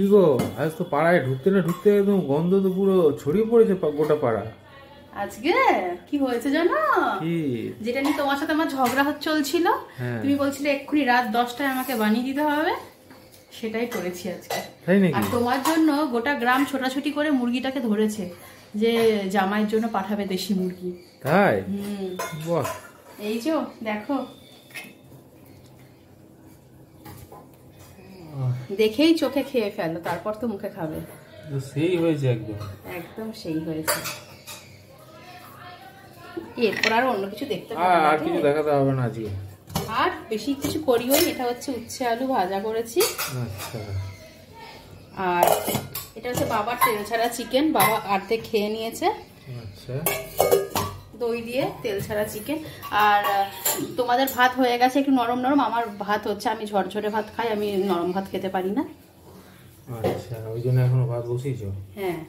কি গো, আজ তো পাড়ায় ঢুকতে না ঢুকতে একদম গন্ধ তো পুরো ছড়িয়ে পড়েছে গোটা পাড়া। আজকে কি হয়েছে জানো? কি? যেটা নিয়ে তোমার সাথে আমার ঝগড়া চলছিল, তুমি বলছিলে এক্ষুনি রাত 10টায় আমাকে বানিয়ে দিতে হবে, সেটাই করেছি আজকে। তাই নাকি? আর তোমার জন্য গোটা গ্রাম ছোটাছুটি করে মুরগিটাকে ধরেছে, যে জামাইয়ের জন্য পাঠাবে দেশি মুরগি। তাই? বাহ, এই যে দেখো, দেখেই চোখে খেয়ে ফেলো, তারপর তো মুখে খাবে। সেই হয়েছে, একদম একদম সেই হয়েছে। এরপর আর অন্য কিছু দেখতে আর কিছু দেখাতে হবে না আজকে। আর বেশি কিছু করিও। এটা হচ্ছে উচ্ছে আলু ভাজা করেছি। আচ্ছা। আর এটা হচ্ছে বাবার তেল ছাড়া চিকেন, বাবা অর্ধেক খেয়ে নিয়েছে। আচ্ছা। দই দিয়ে তেল ছাড়া চিকেন। আর তোমাদের ভাত হয়ে গেছে একটু নরম নরম, আমার ভাত হচ্ছে, আমি ঝরঝরে ভাত খাই, আমি নরম ভাত খেতে পারি না। আচ্ছা, ওই জন্য এখনো ভাত বসিয়েছো? হ্যাঁ।